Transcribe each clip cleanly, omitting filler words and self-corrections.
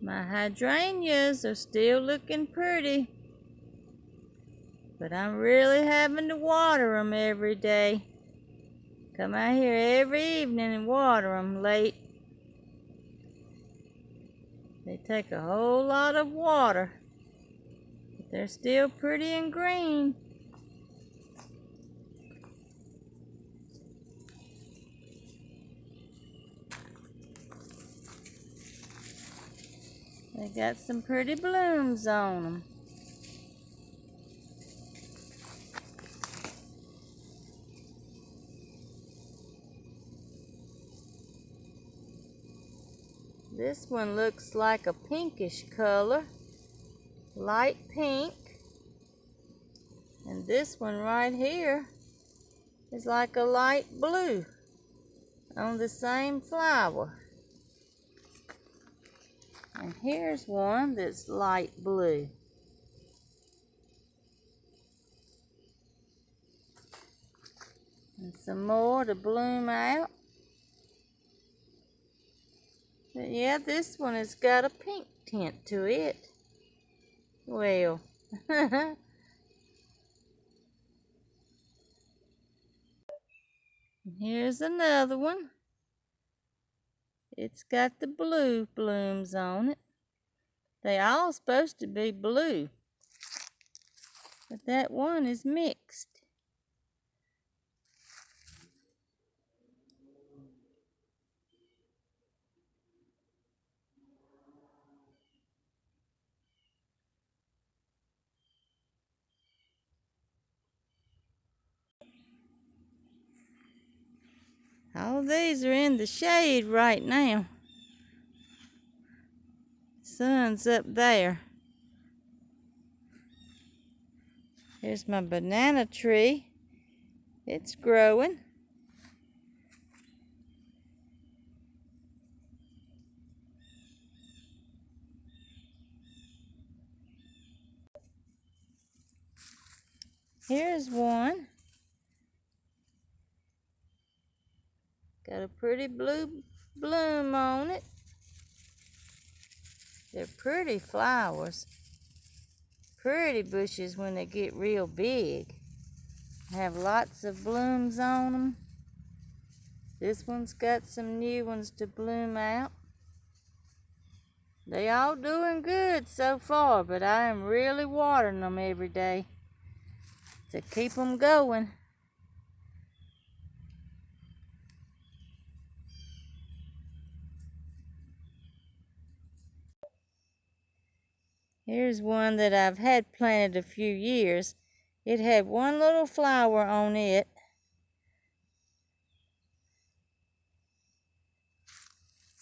My hydrangeas are still looking pretty, but I'm really having to water them every day. Come out here every evening and water them late. They take a whole lot of water, but they're still pretty and green. They got some pretty blooms on them. This one looks like a pinkish color, light pink. And this one right here is like a light blue on the same flower. And here's one that's light blue. And some more to bloom out. But yeah, this one has got a pink tint to it. Well, here's another one. It's got the blue blooms on it. They all supposed to be blue, but that one is mixed. All these are in the shade right now. Sun's up there. Here's my banana tree. It's growing. Here's one. Got a pretty blue bloom on it. They're pretty flowers. Pretty bushes when they get real big. Have lots of blooms on them. This one's got some new ones to bloom out. They all doing good so far, but I am really watering them every day to keep them going. Here's one that I've had planted a few years. It had one little flower on it.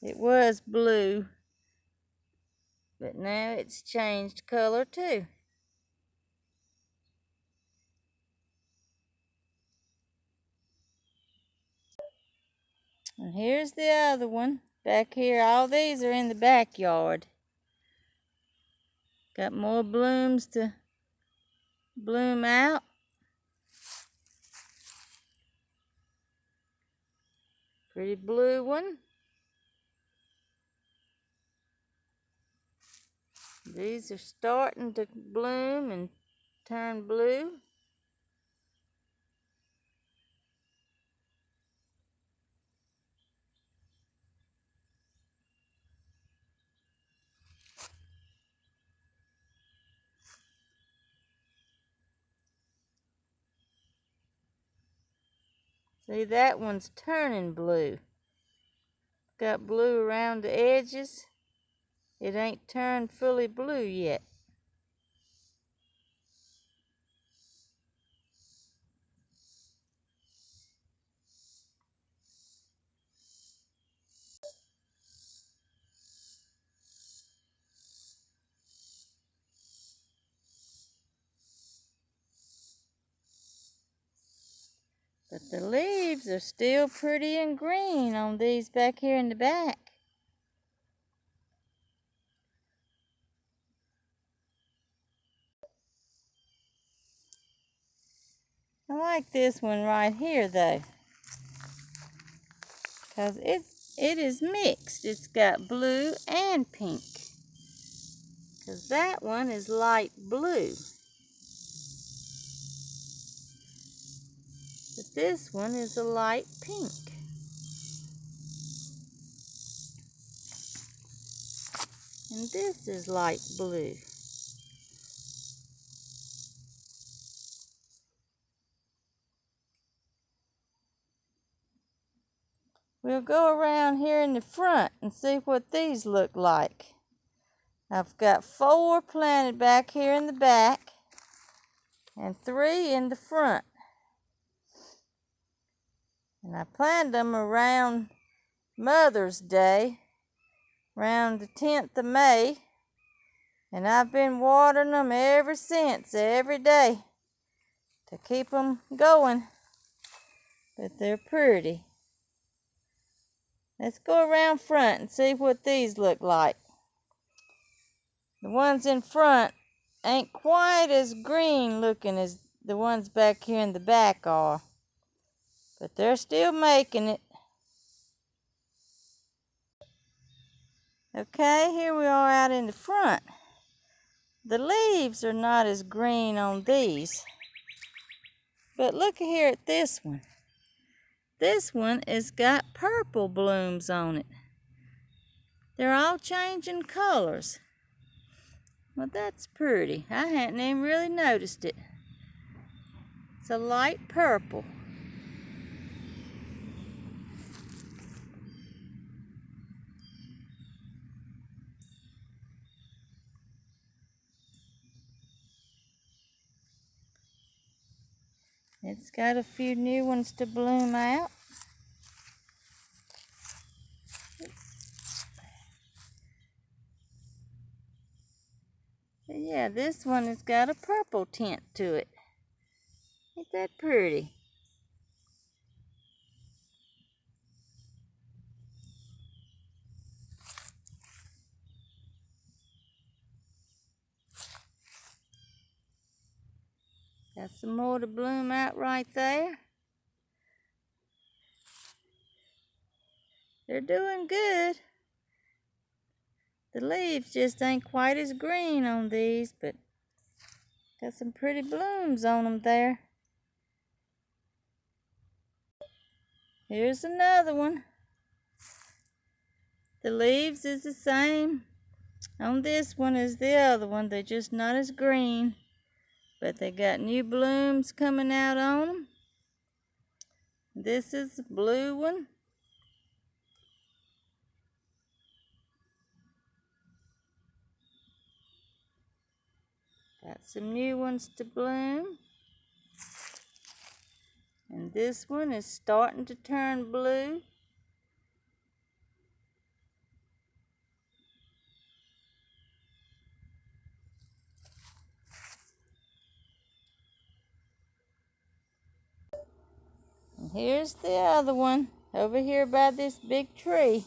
It was blue, but now it's changed color too. And here's the other one. Back here, all these are in the backyard. Got more blooms to bloom out. Pretty blue one. These are starting to bloom and turn blue. See, that one's turning blue. Got blue around the edges. It ain't turned fully blue yet. But the leaves are still pretty and green on these back here in the back. I like this one right here though, because it is mixed. It's got blue and pink. because that one is light blue. But this one is a light pink. And this is light blue. We'll go around here in the front and see what these look like. I've got 4 planted back here in the back and 3 in the front. And I planted them around Mother's Day, around the 10th of May. And I've been watering them ever since, every day, to keep them going. But they're pretty. Let's go around front and see what these look like. The ones in front ain't quite as green looking as the ones back here in the back are. But they're still making it. Okay, here we are out in the front. The leaves are not as green on these. But look here at this one. This one has got purple blooms on it. They're all changing colors. Well, that's pretty. I hadn't even really noticed it. It's a light purple. It's got a few new ones to bloom out. But yeah, this one has got a purple tint to it. Ain't that pretty? Got some more to bloom out right there. They're doing good. The leaves just ain't quite as green on these, but got some pretty blooms on them there. Here's another one. The leaves is the same on this one as the other one. They're just not as green, but they got new blooms coming out on them. This is the blue one. Got some new ones to bloom. And this one is starting to turn blue. And here's the other one over here by this big tree.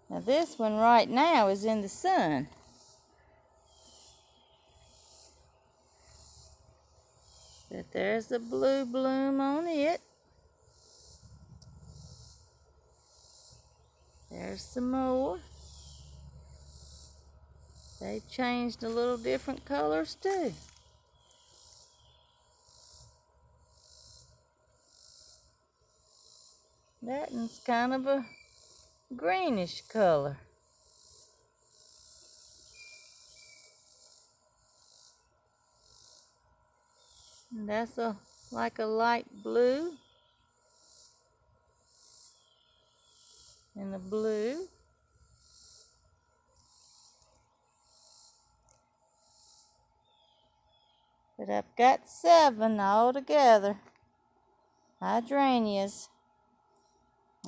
Now this one right now is in the sun. But there's a blue bloom on it. There's some more. They changed a little different colors too. That one's kind of a greenish color. And that's like a light blue. And a blue. But I've got 7 altogether. Hydrangeas.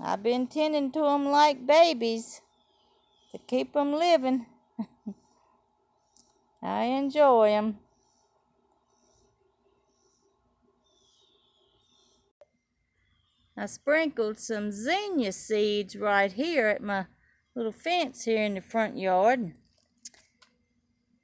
I've been tending to them like babies to keep them living. I enjoy them. I sprinkled some zinnia seeds right here at my little fence here in the front yard.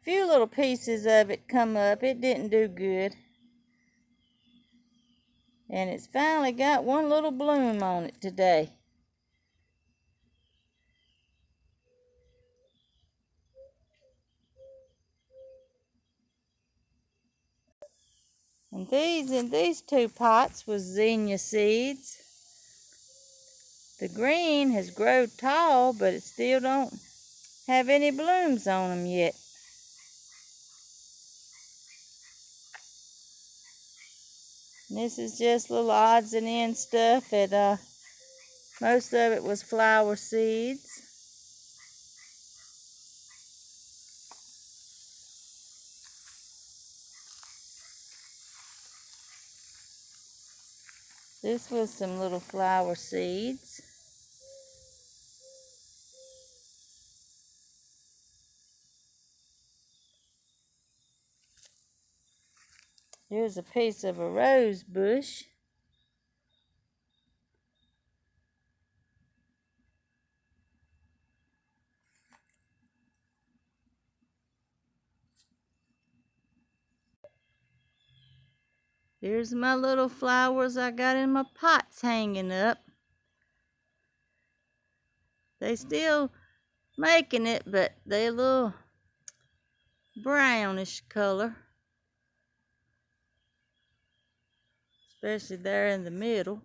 A few little pieces of it come up. It didn't do good. And it's finally got one little bloom on it today. And these in these two pots was zinnia seeds. The green has grown tall, but it still don't have any blooms on them yet. And this is just little odds and ends stuff. Most of it was flower seeds. This was some little flower seeds. Here's a piece of a rose bush. Here's my little flowers I got in my pots hanging up. They still making it, but they a little brownish color. Especially there in the middle.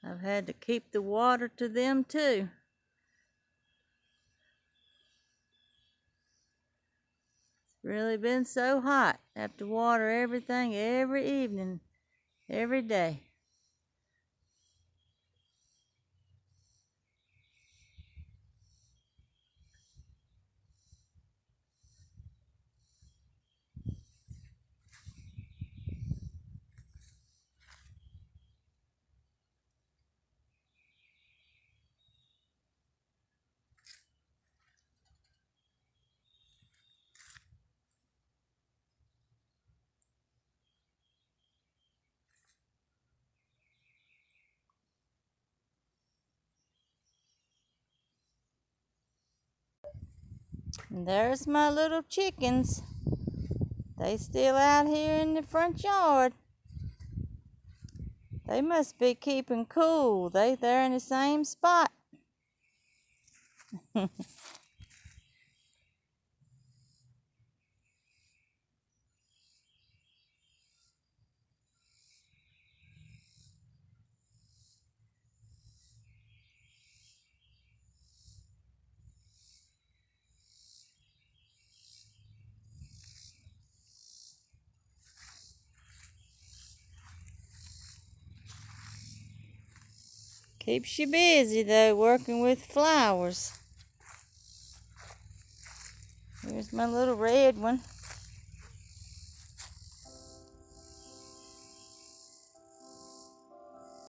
I've had to keep the water to them too. It's really been so hot. I have to water everything every evening, every day. And there's my little chickens. They still out here in the front yard. They must be keeping cool. They're in the same spot. Keeps you busy though, working with flowers. Here's my little red one.